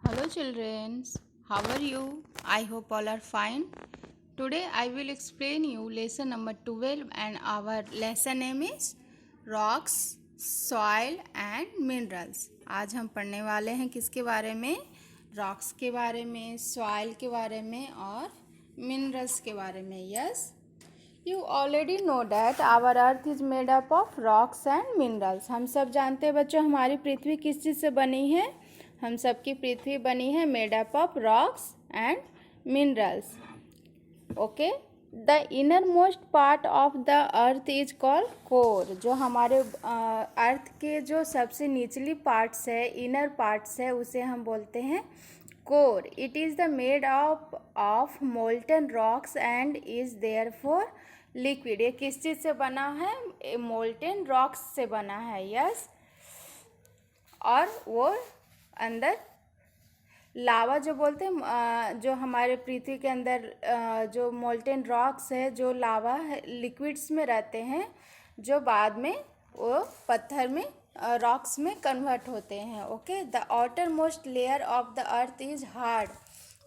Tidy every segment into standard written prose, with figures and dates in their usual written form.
Hello children, how are you? I hope all are fine. Today I will explain you lesson number 12 and our lesson name is rocks, soil and minerals. आज हम पढ़ने वाले हैं किसके बारे में? Rocks के बारे में, सॉइल के बारे में और मिनरल्स के बारे में. Yes, you already know that our earth is made up of rocks and minerals. हम सब जानते हैं बच्चों हमारी पृथ्वी किस चीज़ से बनी है. हम सबकी पृथ्वी बनी है made up of rocks and minerals. Okay, the inner most part of the earth is called core. जो हमारे अर्थ के जो सबसे निचली पार्ट्स है, इनर पार्ट्स है, उसे हम बोलते हैं core. It is the made of molten rocks and is therefore liquid. ये किस चीज़ से बना है? मोल्टन रॉक्स से बना है. यस, और वो अंदर लावा जो बोलते हैं, जो हमारे पृथ्वी के अंदर जो मोल्टेन रॉक्स है, जो लावा लिक्विड्स में रहते हैं, जो बाद में वो पत्थर में रॉक्स में कन्वर्ट होते हैं. Okay, the outer most layer of the earth is hard.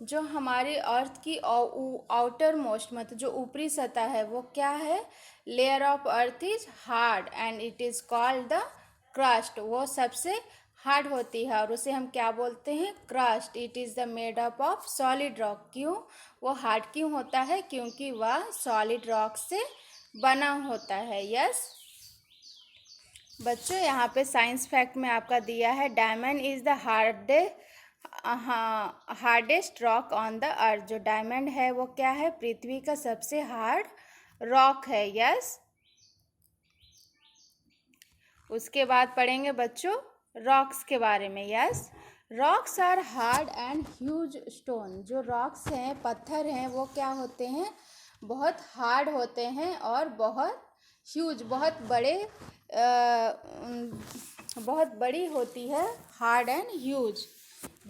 जो हमारे अर्थ की आउटर मोस्ट मतलब जो ऊपरी सतह है वो क्या है? Layer of earth is hard and it is called the crust. वो सबसे हार्ड होती है और उसे हम क्या बोलते हैं? Crust. It is the made up of solid rock. क्यों वो हार्ड क्यों होता है? क्योंकि वह सॉलिड रॉक से बना होता है. यस बच्चों, यहाँ पे साइंस फैक्ट में आपका दिया है diamond is the hardest rock on the अर्थ. जो डायमंड है वो क्या है? पृथ्वी का सबसे हार्ड रॉक है. यस, उसके बाद पढ़ेंगे बच्चों रॉक्स के बारे में. Yes, rocks are hard and huge stone. जो रॉक्स हैं, पत्थर हैं, वो क्या होते हैं? बहुत हार्ड होते हैं और बहुत ह्यूज, बहुत बड़ी होती है. Hard and huge.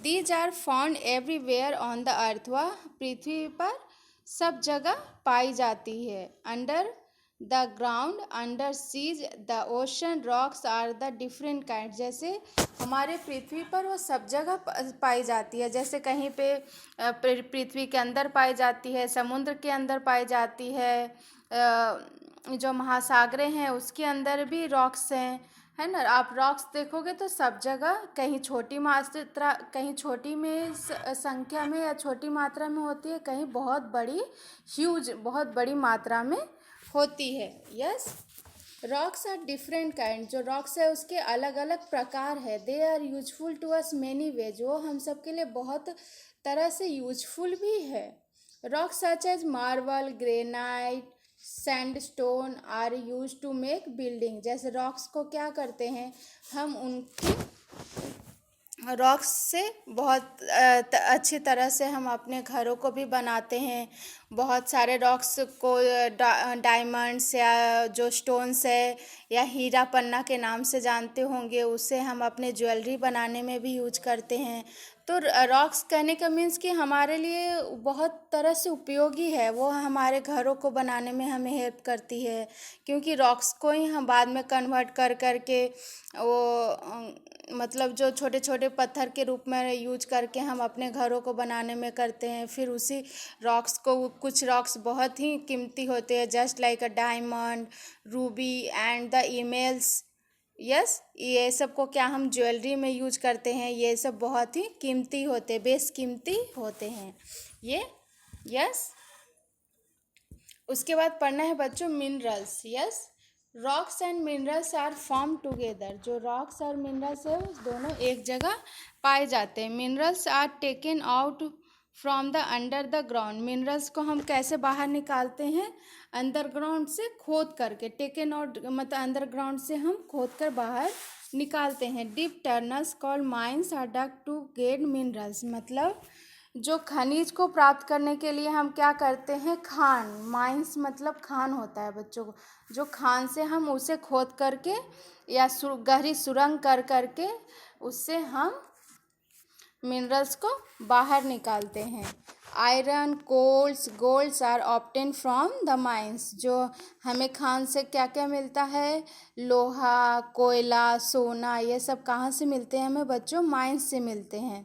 These are found everywhere on the earth. वह पृथ्वी पर सब जगह पाई जाती है. Under the ground, under seas, the ocean, rocks are the different kind. जैसे हमारे पृथ्वी पर वो सब जगह पाई जाती है. जैसे कहीं पे पृथ्वी के अंदर पाई जाती है, समुद्र के अंदर पाई जाती है, जो महासागरें हैं उसके अंदर भी रॉक्स हैं, है ना. आप रॉक्स देखोगे तो सब जगह कहीं छोटी मात्रा, कहीं छोटी में संख्या में या छोटी मात्रा में होती है, कहीं बहुत बड़ी ह्यूज बहुत बड़ी मात्रा में होती है. Yes, rocks are different kind. जो रॉक्स है उसके अलग अलग प्रकार है. They are useful to us many way. जो हम सब के लिए बहुत तरह से यूजफुल भी है. Rocks such as marble, granite, sandstone are use to make building. जैसे रॉक्स को क्या करते हैं हम? उनकी रॉक्स से बहुत अच्छी तरह से हम अपने घरों को भी बनाते हैं. बहुत सारे रॉक्स को डायमंड्स या जो स्टोन्स है या हीरा पन्ना के नाम से जानते होंगे, उसे हम अपने ज्वेलरी बनाने में भी यूज करते हैं. तो रॉक्स कहने का मीन्स कि हमारे लिए बहुत तरह से उपयोगी है. वो हमारे घरों को बनाने में हमें हेल्प करती है, क्योंकि रॉक्स को ही हम बाद में कन्वर्ट कर करके वो मतलब जो छोटे छोटे पत्थर के रूप में यूज करके हम अपने घरों को बनाने में करते हैं. फिर उसी रॉक्स को, कुछ रॉक्स बहुत ही कीमती होते हैं, just like a diamond, Ruby and the emails. Yes, ये सब को क्या हम ज्वेलरी में यूज करते हैं. ये सब बहुत ही कीमती होते हैं, बेशकीमती होते हैं ये. यस, उसके बाद पढ़ना है बच्चों minerals. Yes, rocks and minerals are form together. जो रॉक्स और मिनरल्स है दोनों एक जगह पाए जाते हैं. Minerals are taken out from the under the ground. Minerals को हम कैसे बाहर निकालते हैं? अंडरग्राउंड से खोद करके. टेकन आउट मतलब अंडरग्राउंड से हम खोद कर बाहर निकालते हैं. Deep tunnels called mines are dug to get minerals. मतलब जो खनिज को प्राप्त करने के लिए हम क्या करते हैं? खान. माइंस मतलब खान होता है बच्चों को. जो खान से हम उसे खोद करके या गहरी सुरंग कर करके उससे हम मिनरल्स को बाहर निकालते हैं। Iron, coals, golds are obtain from the mines. जो हमें खान से क्या क्या मिलता है? लोहा, कोयला, सोना, ये सब कहाँ से मिलते हैं हमें बच्चों? माइंस से मिलते हैं।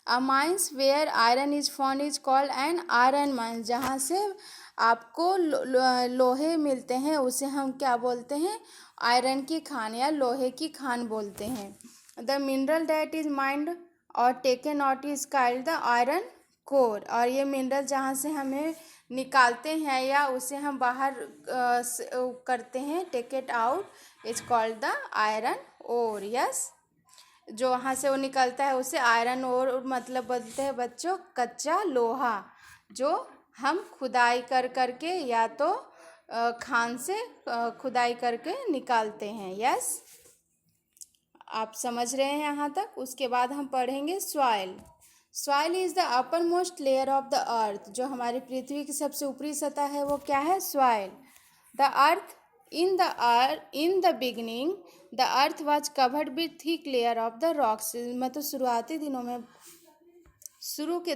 A mines where iron is found is called an iron mines. जहाँ से आपको लोहे मिलते हैं उसे हम क्या बोलते हैं? आयरन की खान या लोहे की खान बोलते हैं। The mineral that is mined और taken out is called the iron ore. और ये मिनरल जहाँ से हमें निकालते हैं या उसे हम बाहर करते हैं, take it out, is called the iron ore. Yes, जो वहाँ से वो निकलता है उसे आयरन ओर मतलब बोलते हैं बच्चों कच्चा लोहा, जो हम खुदाई कर करके या तो खान से खुदाई करके निकालते हैं। यस, आप समझ रहे हैं यहाँ तक? उसके बाद हम पढ़ेंगे soil. Soil is the upper most layer of the earth. जो हमारी पृथ्वी की सबसे ऊपरी सतह है वो क्या है? Soil. The earth in the beginning the earth was covered with thick layer of the rocks. मतलब शुरू के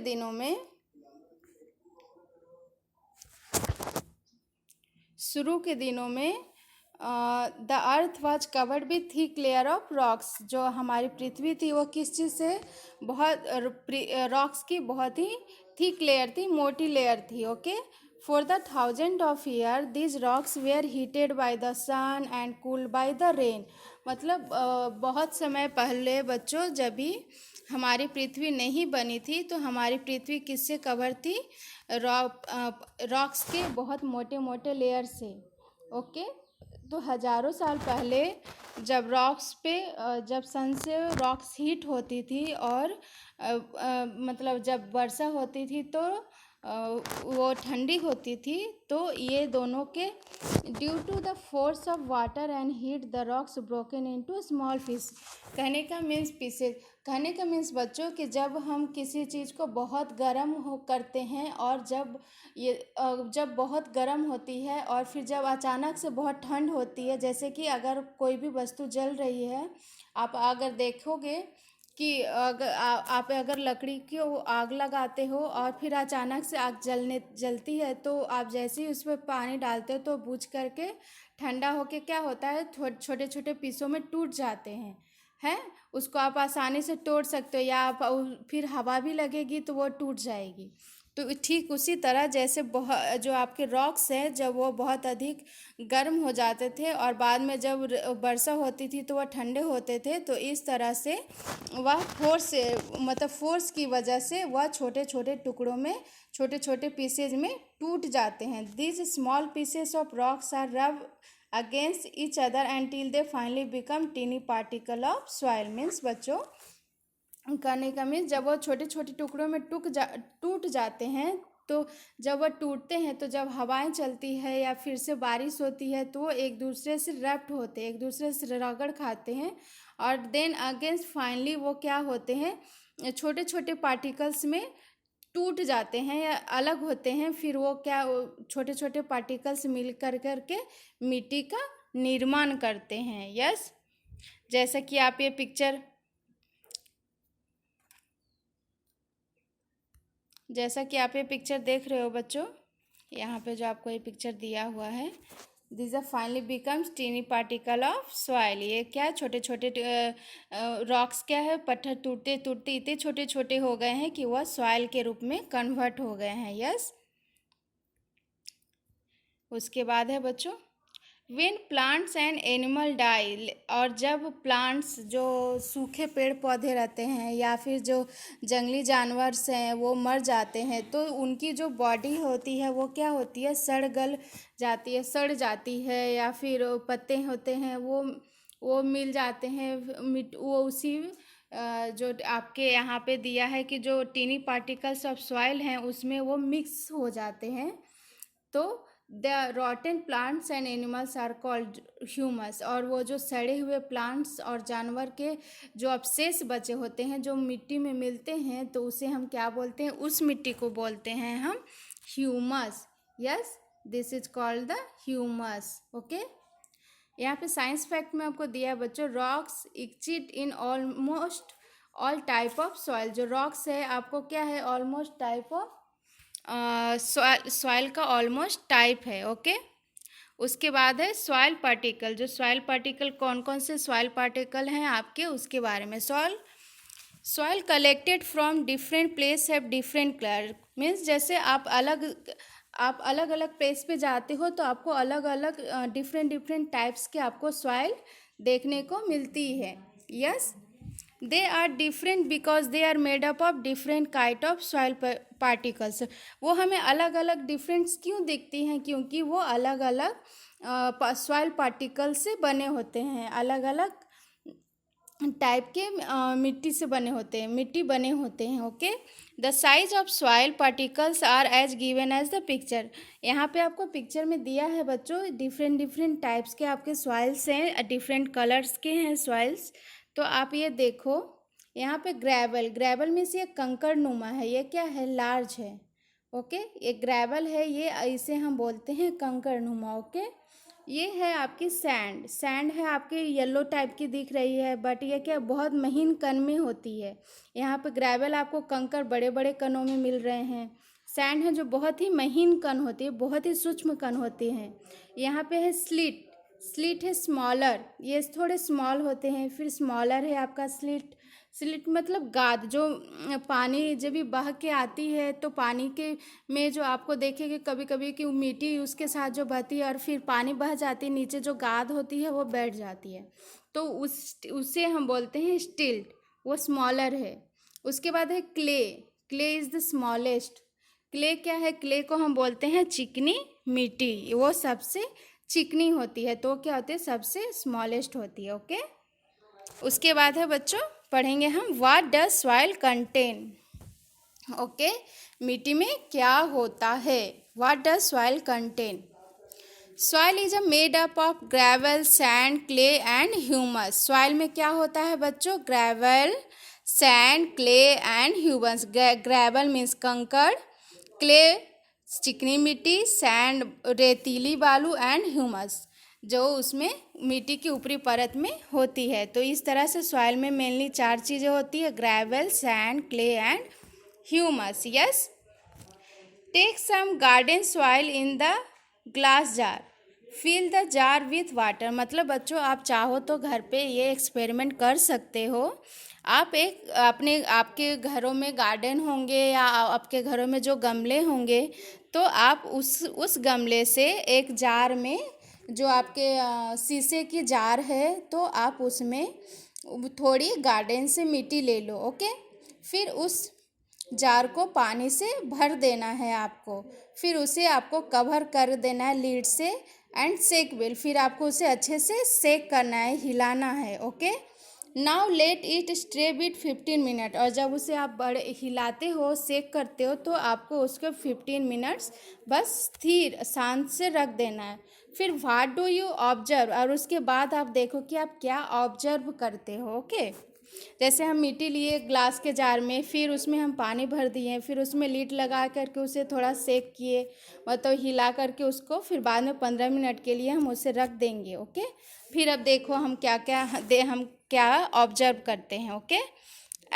दिनों में the earth was covered with thick layer of rocks. जो हमारी पृथ्वी थी वो किस चीज़ से? बहुत रॉक्स की बहुत ही थिक लेयर थी, मोटी लेयर थी। Okay, for the thousand of year this rocks were heated by the sun and cooled by the rain. मतलब बहुत समय पहले बच्चों, जब भी हमारी पृथ्वी नहीं बनी थी तो हमारी पृथ्वी किससे कवर थी? रॉक्स के बहुत मोटे मोटे लेयर से। ओके, तो हज़ारों साल पहले जब जब सन से रॉक्स हीट होती थी और मतलब जब वर्षा होती थी तो वो ठंडी होती थी, तो ये दोनों के due to the force of water and heat the rocks broken into small piece. कहने का मीन्स बच्चों कि जब हम किसी चीज़ को बहुत गर्म करते हैं और जब बहुत गर्म होती है और फिर जब अचानक से बहुत ठंड होती है, जैसे कि अगर कोई भी वस्तु जल रही है, आप अगर देखोगे कि आप अगर लकड़ी की आग लगाते हो और फिर अचानक से आग जलती है, तो आप जैसे ही उसमें पानी डालते हो तो बूझ करके ठंडा होके क्या होता है? छोटे छोटे पीसों में टूट जाते हैं। उसको आप आसानी से तोड़ सकते हो, या आप फिर हवा भी लगेगी तो वो टूट जाएगी। तो ठीक उसी तरह जैसे जो आपके रॉक्स हैं, जब वो बहुत अधिक गर्म हो जाते थे और बाद में जब वर्षा होती थी तो वह ठंडे होते थे, तो इस तरह से वह फोर्स की वजह से वह छोटे छोटे टुकड़ों में, छोटे छोटे पीसेज में टूट जाते हैं। This small pieces of rocks are rub against each other until they finally become tiny particle of soil. Means बच्चों, करने का मीन्स जब वो छोटे छोटे टुकड़ों में टूट जाते हैं, तो जब वह टूटते हैं तो जब हवाएं चलती है या फिर से बारिश होती है तो वो एक दूसरे से रप्ट होते हैं, एक दूसरे से रगड़ खाते हैं, और देन अगेंस्ट फाइनली वो क्या होते हैं? छोटे छोटे पार्टिकल्स में टूट जाते हैं या अलग होते हैं। फिर वो क्या, छोटे छोटे पार्टिकल्स मिल करके मिट्टी का निर्माण करते हैं। यस, जैसा कि आप ये पिक्चर देख रहे हो बच्चों, यहाँ पे जो आपको ये पिक्चर दिया हुआ है, this are finally becomes tiny particle of soil. ये क्या, छोटे छोटे रॉक्स क्या है, पत्थर टूटते टूटते इतने छोटे छोटे हो गए हैं कि वह सॉइल के रूप में कन्वर्ट हो गए हैं। यस, उसके बाद है बच्चों, when plants and animal die. और जब प्लांट्स, जो सूखे पेड़ पौधे रहते हैं या फिर जो जंगली जानवर हैं वो मर जाते हैं, तो उनकी जो बॉडी होती है वो क्या होती है? सड़ जाती है, या फिर पत्ते होते हैं वो मिल जाते हैं, वो उसी जो आपके यहाँ पे दिया है कि जो टीनी पार्टिकल्स ऑफ सॉइल हैं उसमें वो मिक्स हो जाते हैं। तो the rotten plants and animals are called humus. और वो जो सड़े हुए प्लांट्स और जानवर के जो अवशेष बचे होते हैं, जो मिट्टी में मिलते हैं, तो उसे हम क्या बोलते हैं? उस मिट्टी को बोलते हैं हम humus. Yes, this is called the humus. Okay, यहाँ पे साइंस फैक्ट में आपको दिया है बच्चों, rocks exist in almost all type of soil, जो रॉक्स है आपको क्या है, ऑलमोस्ट टाइप ऑफ सॉइल का ऑलमोस्ट टाइप है। ओके, उसके बाद है सॉइल पार्टिकल। जो सॉइल पार्टिकल कौन कौन से सॉइल पार्टिकल हैं आपके, उसके बारे में। Soil collected from different place have different colour. Means जैसे आप अलग अलग प्लेस पे जाते हो तो आपको अलग अलग डिफरेंट टाइप्स के आपको सॉइल देखने को मिलती है। Yes, they are different because they are made up of different kind of soil particles. वो हमें अलग अलग डिफरेंट्स क्यों दिखती हैं, क्योंकि वो अलग अलग सॉइल पार्टिकल से बने होते हैं, अलग अलग टाइप के मिट्टी बने होते हैं। Okay, the size of soil particles are as given as the picture. यहाँ पे आपको पिक्चर में दिया है बच्चों, डिफरेंट टाइप्स के आपके सॉइल्स हैं, डिफरेंट कलर्स के हैं सॉइल्स। तो आप ये देखो, यहाँ पे ग्रेवल में से ये कंकड़ नुमा है, ये क्या है, लार्ज है। ओके, ये ग्रेवल है, ये इसे हम बोलते हैं कंकड़ नुमा। ओके, ये है आपकी सैंड है आपके येलो टाइप की दिख रही है, बट ये क्या बहुत महीन कण में होती है। यहाँ पे ग्रेवल आपको कंकड़ बड़े बड़े कणों में मिल रहे हैं। सैंड है जो बहुत ही महीन कण होती है, बहुत ही सूक्ष्म कण होते हैं। यहाँ पे है स्लिट है स्मॉलर, ये थोड़े स्मॉल होते हैं। फिर स्मॉलर है आपका स्लिट मतलब गाद, जो पानी जब भी बह के आती है तो पानी के में जो आपको देखेंगे कभी कभी कि मिट्टी उसके साथ जो बहती है और फिर पानी बह जाती है, नीचे जो गाद होती है वो बैठ जाती है, तो उसे हम बोलते हैं स्टिल्ट, वो स्मॉलर है। उसके बाद है clay is the smallest. Clay क्या है, क्ले को हम बोलते हैं चिकनी मिट्टी, वो सबसे चिकनी होती है, तो क्या होती है, सबसे स्मॉलेस्ट होती है। ओके, उसके बाद है बच्चों पढ़ेंगे हम what does soil contain. Okay, मिट्टी में क्या होता है, what does soil contain. Soil is a made up of gravel, sand, clay and humus. Soil में क्या होता है बच्चों, gravel, sand, clay and humus. Gravel means कंकड़, क्ले चिकनी मिट्टी, सैंड रेतीली बालू एंड ह्यूमस जो उसमें मिट्टी की ऊपरी परत में होती है। तो इस तरह से सॉइल में मेनली 4 चीज़ें होती है, gravel, sand, clay and humus. Yes, take some garden soil in the glass jar, fill the jar with water. मतलब बच्चों आप चाहो तो घर पे ये एक्सपेरिमेंट कर सकते हो। आप आपके घरों में गार्डन होंगे या आपके घरों में जो गमले होंगे, तो आप उस गमले से एक जार में, जो आपके शीशे की जार है, तो आप उसमें थोड़ी गार्डन से मिट्टी ले लो। ओके, फिर उस जार को पानी से भर देना है आपको, फिर उसे आपको कवर कर देना है लीड से एंड सेक वेल। फिर आपको उसे अच्छे से सेक करना है, हिलाना है। Okay, now let it stay with 15 minute. और जब उसे आप बड़े हिलाते हो, सेक करते हो, तो आपको उसको 15 मिनट्स बस स्थिर शांत से रख देना है। फिर व्हाट डू यू ऑब्जर्व, और उसके बाद आप देखो कि आप क्या ऑब्जर्व करते हो। ओके, जैसे हम मिट्टी लिए ग्लास के जार में, फिर उसमें हम पानी भर दिए, फिर उसमें लीड लगा करके उसे थोड़ा सेक किए, मतलब हिला करके उसको, फिर बाद में 15 मिनट के लिए हम उसे रख देंगे। ओके, फिर अब देखो हम क्या ऑब्जर्व करते हैं। ओके,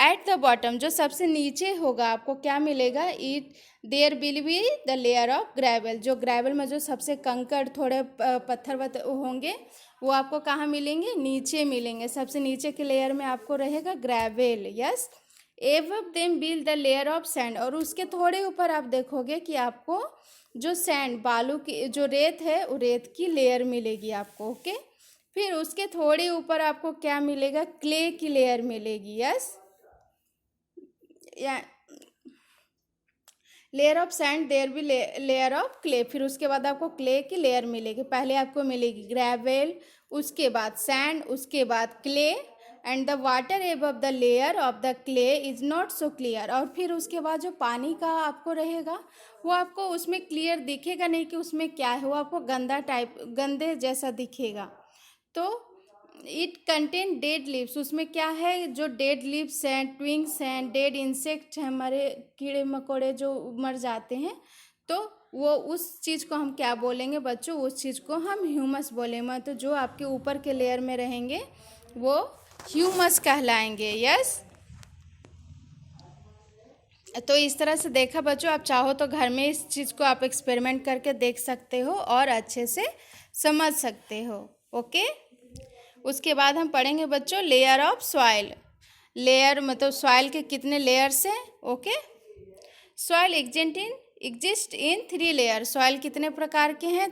एट द बॉटम, जो सबसे नीचे होगा, आपको क्या मिलेगा, there will be the layer of gravel. जो ग्रेवल में जो सबसे कंकड़ थोड़े पत्थर होंगे, वो आपको कहाँ मिलेंगे, नीचे मिलेंगे। सबसे नीचे के लेयर में आपको रहेगा gravel. Yes, above them will the layer of sand. और उसके थोड़े ऊपर आप देखोगे कि आपको जो सैंड, बालू की जो रेत है, वो रेत की लेयर मिलेगी आपको। ओके, फिर उसके थोड़े ऊपर आपको क्या मिलेगा, क्ले की लेयर मिलेगी। यस, या लेयर ऑफ सैंड, देयर भी लेयर ऑफ क्ले। फिर उसके बाद आपको क्ले की लेयर मिलेगी। पहले आपको मिलेगी ग्रेवल, उसके बाद सैंड, उसके बाद clay, and the water above the layer of the clay is not so clear. और फिर उसके बाद जो पानी का आपको रहेगा, वो आपको उसमें क्लियर दिखेगा नहीं कि उसमें क्या है, वो आपको गंदे जैसा दिखेगा। तो इट कंटेन डेड लीव्स, उसमें क्या है, जो डेड लीव्स हैं, ट्विंग्स हैं, डेड इंसेक्ट हैं, हमारे कीड़े मकोड़े जो मर जाते हैं, तो वो उस चीज़ को हम क्या बोलेंगे बच्चों, उस चीज़ को हम ह्यूमस बोलेंगे। तो जो आपके ऊपर के लेयर में रहेंगे वो ह्यूमस कहलाएंगे। यस, तो इस तरह से देखा बच्चों, आप चाहो तो घर में इस चीज़ को आप एक्सपेरिमेंट करके देख सकते हो और अच्छे से समझ सकते हो। ओके, उसके बाद हम पढ़ेंगे बच्चों लेयर ऑफ सॉइल। लेयर मतलब सॉइल के कितने लेयर्स हैं। Okay, soil exist in 3 layer. Soil कितने प्रकार के हैं?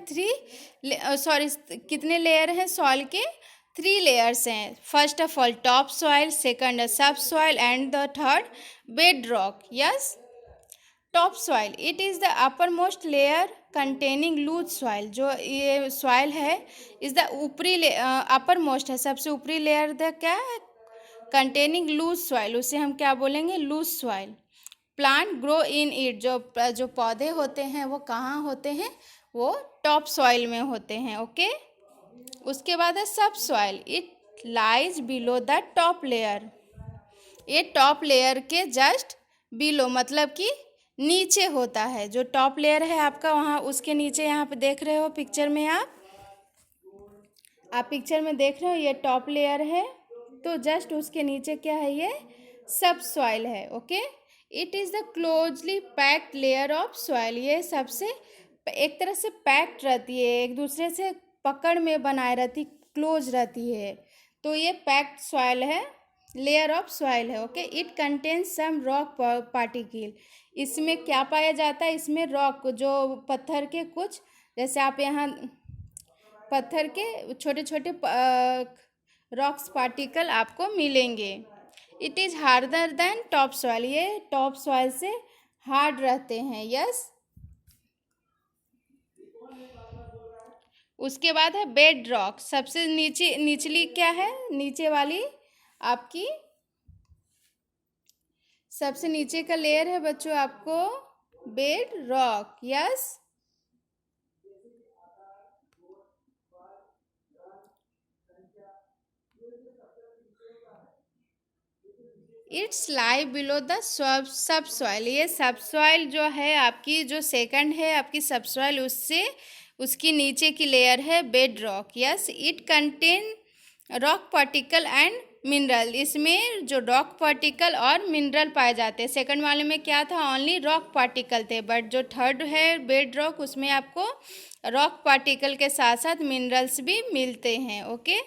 कितने लेयर हैं सॉइल के? 3 लेयर्स हैं। First of all top soil, second sub soil and the third bed rock. Yes, top soil it is the upper most layer containing loose soil. जो ये सॉइल है इज द ऊपरी upper most है, सबसे ऊपरी layer the क्या है? Containing loose soil, उसे हम क्या बोलेंगे? Loose soil. Plant grow in it, जो पौधे होते हैं वो कहाँ होते हैं? वो टॉप सॉइल में होते हैं। ओके, उसके बाद है सब soil, it lies below the top layer. ये टॉप लेयर के जस्ट बिलो मतलब कि नीचे होता है। जो टॉप लेयर है आपका वहाँ उसके नीचे, यहाँ पे देख रहे हो पिक्चर में, आप पिक्चर में देख रहे हो ये टॉप लेयर है, तो जस्ट उसके नीचे क्या है? ये सब सॉइल है। Okay, it is the closely packed layer of soil. ये सबसे एक तरह से पैक्ड रहती है, एक दूसरे से पकड़ में बनाए रहती, क्लोज रहती है, तो ये पैक्ड सॉइल है, लेयर ऑफ सॉइल है। Okay, it contains some rock particle. इसमें क्या पाया जाता है? इसमें रॉक, जो पत्थर के कुछ, जैसे आप यहाँ पत्थर के छोटे छोटे रॉक्स पार्टिकल आपको मिलेंगे। It is harder than top soil. ये टॉप सॉइल से हार्ड रहते हैं। यस, उसके बाद है बेड रॉक। सबसे निचली क्या है? नीचे वाली आपकी सबसे नीचे का लेयर है बच्चों आपको bed rock. Yes, it's lie below the sub soil. ये सब सॉइल जो है आपकी, जो सेकंड है आपकी सब सॉइल, उससे उसकी नीचे की लेयर है bed rock. Yes, it contain rock particle and mineral. इसमें जो रॉक पार्टिकल और मिनरल पाए जाते हैं। सेकंड वाले में क्या था? ओनली रॉक पार्टिकल थे, बट जो थर्ड है बेड रॉक, उसमें आपको रॉक पार्टिकल के साथ साथ मिनरल्स भी मिलते हैं। Okay,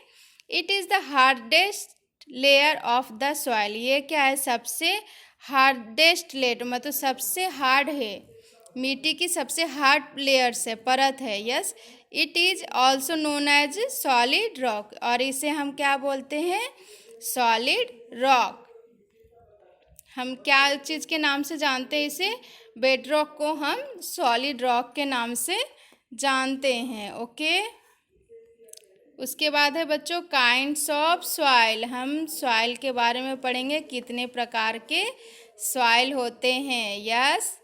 it is the hardest layer of the soil. ये क्या है? सबसे हार्डेस्ट लेयर, मतलब सबसे हार्ड है, मिट्टी की सबसे हार्ड लेयर्स है, परत है। Yes, it is also known as solid rock, और इसे हम क्या बोलते हैं? Solid rock. हम क्या चीज़ के नाम से जानते हैं इसे? बेड रॉक को हम सॉलिड रॉक के नाम से जानते हैं। ओके, उसके बाद है बच्चों काइंड्स ऑफ सॉइल। हम सॉइल के बारे में पढ़ेंगे, कितने प्रकार के सॉइल होते हैं। यस,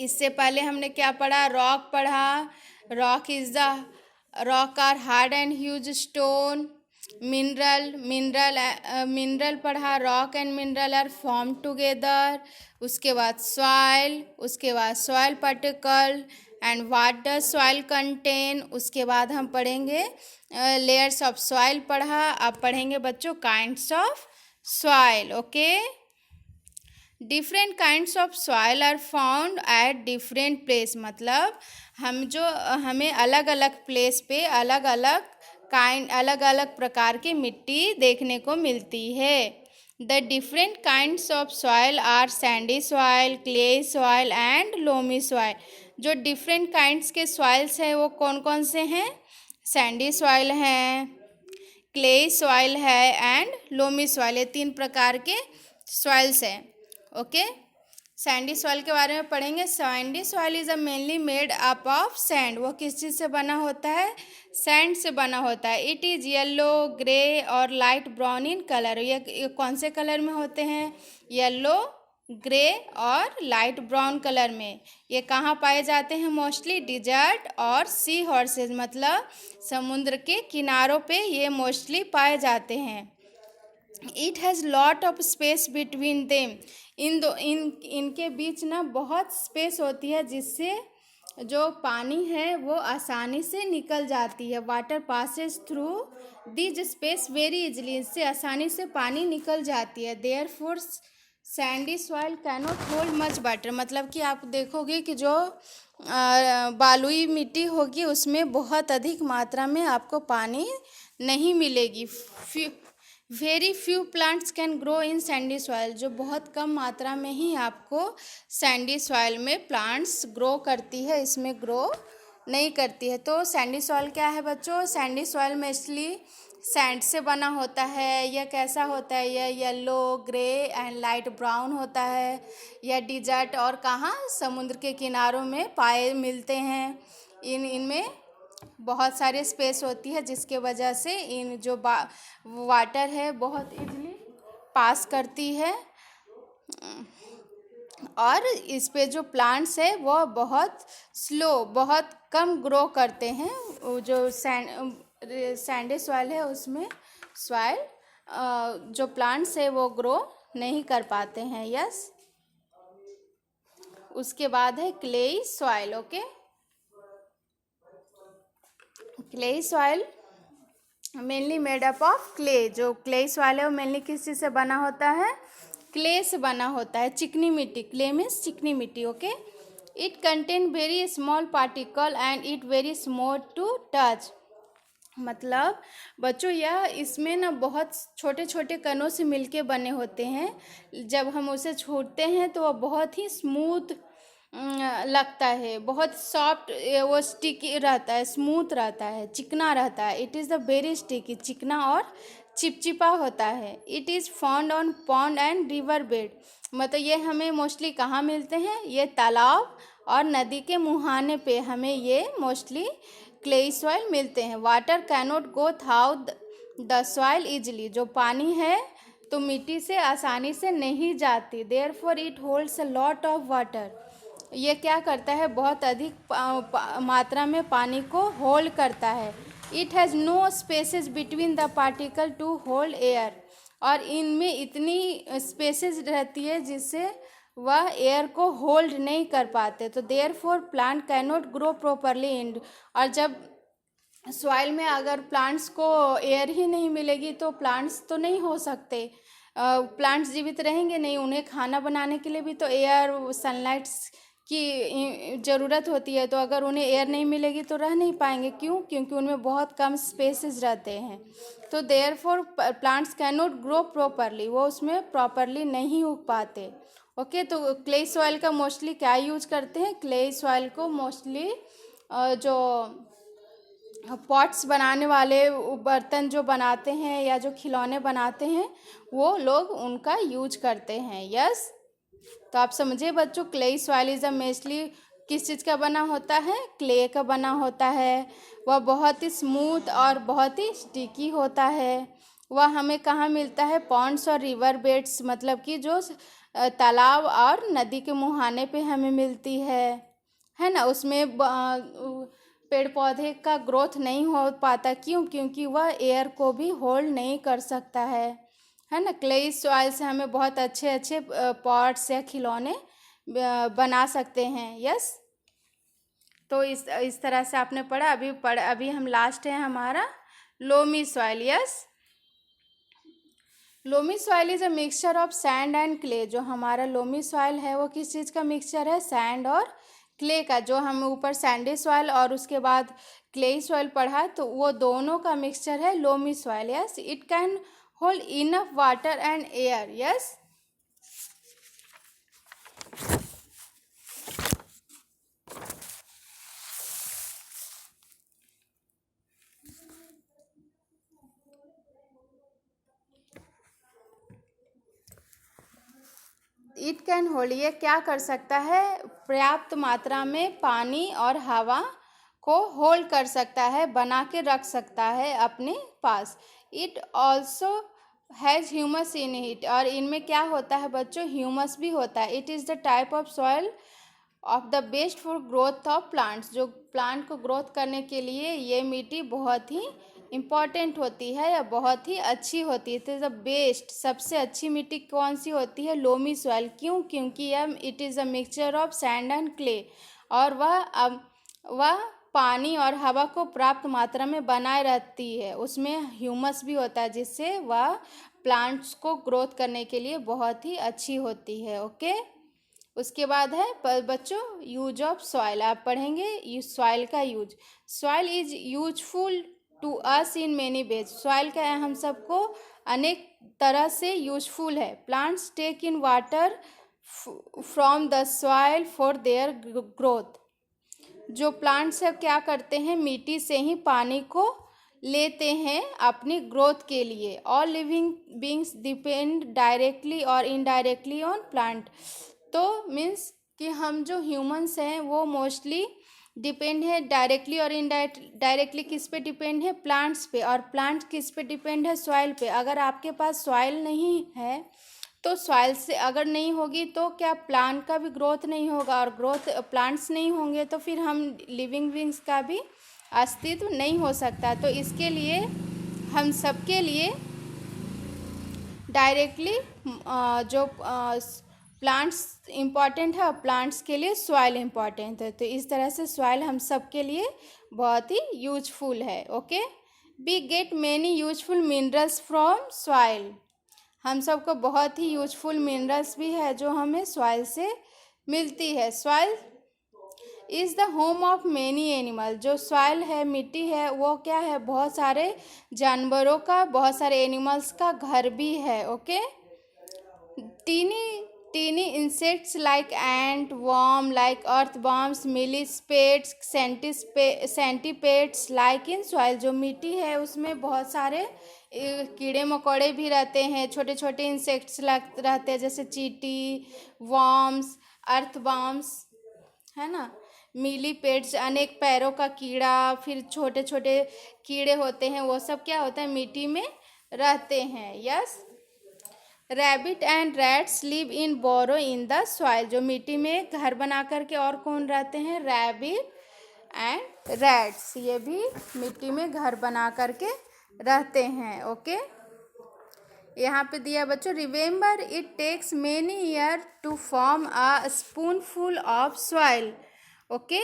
इससे पहले हमने क्या पढ़ा? रॉक पढ़ा। Rock are hard and huge stone. Mineral पढ़ा। Rock and mineral are form together. उसके बाद सॉइल, उसके बाद soil particle and what does soil contain. उसके बाद हम पढ़ेंगे लेयर्स ऑफ सॉइल पढ़ा। अब पढ़ेंगे बच्चों kinds of soil. Okay, different kinds of soil are found at different place. मतलब हमें अलग अलग प्लेस पे अलग अलग प्रकार की मिट्टी देखने को मिलती है। The different kinds of soil are sandy soil, clay soil and loamy soil. जो डिफरेंट काइंड्स के सॉइल्स हैं वो कौन कौन से हैं? सैंडी सॉइल हैं, क्ले सॉइल है एंड लोमी सॉइल। ये 3 प्रकार के सॉइल्स हैं। ओके, सैंडी सॉइल के बारे में पढ़ेंगे। Sandy soil is mainly made up of sand. वो किस चीज़ से बना होता है? सैंड से बना होता है। इट इज़ येलो, ग्रे और लाइट ब्राउन इन कलर। ये कौन से कलर में होते हैं? येलो, ग्रे और लाइट ब्राउन कलर में। ये कहाँ पाए जाते हैं? मोस्टली डिजर्ट और सी हॉर्सेज, मतलब समुद्र के किनारों पे ये मोस्टली पाए जाते हैं। It has lot of space between them. इनके बीच ना बहुत स्पेस होती है, जिससे जो पानी है वो आसानी से निकल जाती है। Water passes through this space very easily. इससे आसानी से पानी निकल जाती है। Therefore Sandy soil cannot hold much water, मतलब कि आप देखोगे कि जो बालुई मिट्टी होगी उसमें बहुत अधिक मात्रा में आपको पानी नहीं मिलेगी। Very few plants can grow in Sandy soil, जो बहुत कम मात्रा में ही आपको सैंडी सॉइल में प्लांट्स ग्रो करती है, इसमें ग्रो नहीं करती है। तो सैंडी सॉइल क्या है बच्चों? सैंडी सॉइल मोस्टली सैंड से बना होता है। यह कैसा होता है? यह yellow, grey and light brown होता है। यह डिजर्ट और कहाँ, समुद्र के किनारों में पाए मिलते हैं। इनमें बहुत सारे स्पेस होती है जिसके वजह से इन जो वाटर है बहुत इजीली पास करती है, और इस पे जो प्लांट्स है वो बहुत स्लो, बहुत कम ग्रो करते हैं। जो सैंडी सॉइल है उसमें सॉइल जो प्लांट्स है वो ग्रो नहीं कर पाते हैं। यस, उसके बाद है clayey soil. Okay, clayey soil mainly made up of clay. जो क्लेई सॉइल है वो मेनली किस चीज़ से बना होता है? क्ले से बना होता है, चिकनी मिट्टी। क्ले मीन्स चिकनी मिट्टी। Okay, it contain very small particle and it very smooth to touch, मतलब बच्चों यह इसमें ना बहुत छोटे छोटे कणों से मिलके बने होते हैं। जब हम उसे छूते हैं तो वह बहुत ही स्मूथ लगता है, बहुत सॉफ्ट, वो स्टिकी रहता है, स्मूथ रहता है, चिकना रहता है। It is the very sticky, चिकना और चिपचिपा होता है। It is found on pond and river bed, मतलब ये हमें मोस्टली कहाँ मिलते हैं? ये तालाब और नदी के मुहाने पे हमें ये मोस्टली क्लेई सॉइल मिलते हैं। Water cannot go through the soil easily, जो पानी है तो मिट्टी से आसानी से नहीं जाती। Therefore it holds a lot of water, ये क्या करता है? बहुत अधिक मात्रा में पानी को होल्ड करता है। It has no spaces between the particle to hold air, और इनमें इतनी स्पेसेस रहती है जिससे वह एयर को होल्ड नहीं कर पाते। तो therefore plant cannot grow properly in, और जब सॉइल में अगर प्लांट्स को एयर ही नहीं मिलेगी तो प्लांट्स तो नहीं हो सकते, प्लांट्स जीवित रहेंगे नहीं। उन्हें खाना बनाने के लिए भी तो एयर, सनलाइट की ज़रूरत होती है, तो अगर उन्हें एयर नहीं मिलेगी तो रह नहीं पाएंगे। क्यों? क्योंकि उनमें बहुत कम स्पेसेस रहते हैं। तो therefore plants can not grow properly, वो उसमें प्रॉपरली नहीं उग पाते। ओके, तो क्ले सॉइल का मोस्टली क्या यूज करते हैं? क्ले सॉइल को मोस्टली जो पॉट्स बनाने वाले, बर्तन जो बनाते हैं या जो खिलौने बनाते हैं वो लोग उनका यूज करते हैं। यस, तो आप समझे बच्चों, क्ले सॉइल इज मोस्टली किस चीज़ का बना होता है? क्ले का बना होता है। वह बहुत ही स्मूथ और बहुत ही स्टिकी होता है। वह हमें कहाँ मिलता है? पॉन्ड्स और रिवर बेड्स, मतलब कि जो तालाब और नदी के मुहाने पे हमें मिलती है ना। उसमें पेड़ पौधे का ग्रोथ नहीं हो पाता। क्यों? क्योंकि वह एयर को भी होल्ड नहीं कर सकता है ना। क्ले सॉइल से हमें बहुत अच्छे अच्छे पॉट्स या खिलौने बना सकते हैं। यस, तो इस तरह से आपने पढ़ा। अभी हम लास्ट है हमारा loamy soil. Yes, loamy soil is a mixture of sand and clay. जो हमारा लोमी सॉइल है वो किस चीज़ का मिक्सचर है? सैंड और क्ले का। जो हम ऊपर सैंडी सॉइल और उसके बाद क्ले सॉइल पढ़ा, तो वो दोनों का मिक्सचर है loamy soil. Yes, it can hold enough water and air. Yes, it can hold, ये क्या कर सकता है? पर्याप्त मात्रा में पानी और हवा को होल्ड कर सकता है, बना के रख सकता है अपने पास। It also has humus in it, और इनमें क्या होता है बच्चों? ह्यूमस भी होता है। It is the type of soil of the best for growth of plants, जो प्लांट को ग्रोथ करने के लिए ये मिट्टी बहुत ही इम्पॉर्टेंट होती है या बहुत ही अच्छी होती है। इट इज़ द बेस्ट, सबसे अच्छी मिट्टी कौन सी होती है? Loamy soil. क्यों? क्योंकि यह it is a mixture of sand and clay, और वह पानी और हवा को पर्याप्त मात्रा में बनाए रहती है। उसमें ह्यूमस भी होता है जिससे वह प्लांट्स को ग्रोथ करने के लिए बहुत ही अच्छी होती है। ओके, उसके बाद है बच्चों यूज ऑफ सॉइल। आप पढ़ेंगे सॉइल का use. Soil is useful to us in many ways. Soil का हम सबको अनेक तरह से यूजफुल है। Plants take in water from the soil for their growth. जो प्लांट्स है क्या करते हैं, मिट्टी से ही पानी को लेते हैं अपनी ग्रोथ के लिए। All living beings depend directly और इनडायरेक्टली ऑन प्लांट। तो मीन्स कि हम जो ह्यूमंस हैं वो मोस्टली डिपेंड है डायरेक्टली और इनडायरेक्टली किस पे डिपेंड है, प्लांट्स पे। और प्लांट्स किस पे डिपेंड है, सॉइल पे। अगर आपके पास सॉइल नहीं है तो सॉइल से अगर नहीं होगी तो क्या प्लांट का भी ग्रोथ नहीं होगा, और ग्रोथ प्लांट्स नहीं होंगे तो फिर हम लिविंग बींग्स का भी अस्तित्व नहीं हो सकता। तो इसके लिए हम सबके लिए डायरेक्टली जो प्लांट्स इम्पॉर्टेंट है और प्लांट्स के लिए सॉइल इम्पॉर्टेंट है। तो इस तरह से सॉइल हम सब के लिए बहुत ही यूजफुल है। Okay, we get many useful minerals from soil. हम सबको बहुत ही यूजफुल मिनरल्स भी है जो हमें सॉइल से मिलती है। Soil is the home of many animal. जो सॉइल है, मिट्टी है, वो क्या है, बहुत सारे जानवरों का, बहुत सारे एनिमल्स का घर भी है। Okay, tiny insects like ant, worm like earthworms, millipedes, centipedes like in soil. जो मिट्टी है उसमें बहुत सारे कीड़े मकोड़े भी रहते हैं, छोटे छोटे इंसेक्ट्स रहते हैं, जैसे चींटी, वर्म्स, अर्थवर्म्स, है ना। मिलीपेड्स अनेक पैरों का कीड़ा, फिर छोटे छोटे कीड़े होते हैं, वो सब क्या होता है, मिट्टी में रहते हैं। Yes, rabbit and rats live in burrow in the soil. जो मिट्टी में घर बना करके और कौन रहते हैं, रैबिट एंड रैट्स, ये भी मिट्टी में घर बना करके रहते हैं। ओके, यहाँ पे दिया बच्चों, remember it takes many year to form a spoonful of soil. Okay,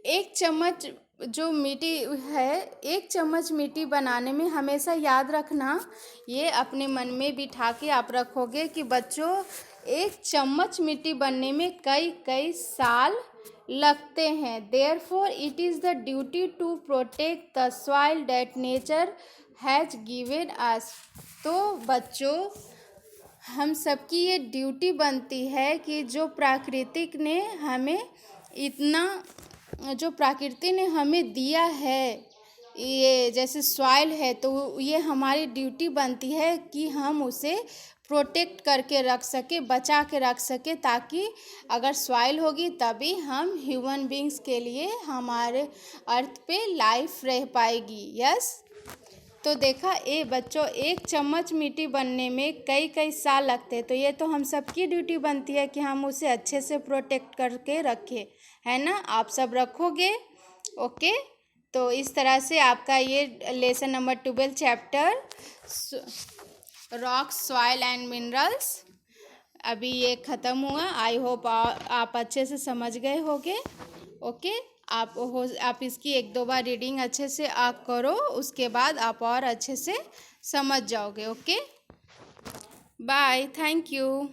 एक चम्मच जो मिट्टी है, एक चम्मच मिट्टी बनाने में हमेशा याद रखना, ये अपने मन में बिठा के आप रखोगे कि बच्चों एक चम्मच मिट्टी बनने में कई कई साल लगते हैं। Therefore it is the duty to protect the soil that nature has given us. तो बच्चों हम सबकी ये ड्यूटी बनती है कि जो प्राकृतिक ने हमें इतना, जो प्रकृति ने हमें दिया है, ये जैसे सॉइल है, तो ये हमारी ड्यूटी बनती है कि हम उसे प्रोटेक्ट करके रख सके, बचा के रख सके, ताकि अगर सॉइल होगी तभी हम ह्यूमन बींग्स के लिए हमारे अर्थ पे लाइफ रह पाएगी। यस, तो देखा बच्चों, एक चम्मच मिट्टी बनने में कई कई साल लगते हैं। तो ये तो हम सबकी ड्यूटी बनती है कि हम उसे अच्छे से प्रोटेक्ट करके रखें, है ना। आप सब रखोगे। ओके, तो इस तरह से आपका ये lesson number 12 chapter rocks, soil and minerals अभी ये ख़त्म हुआ। आई होप आप अच्छे से समझ गए होंगे। ओके, आप इसकी 1-2 बार रीडिंग अच्छे से आप करो, उसके बाद आप और अच्छे से समझ जाओगे। Okay, bye, thank you.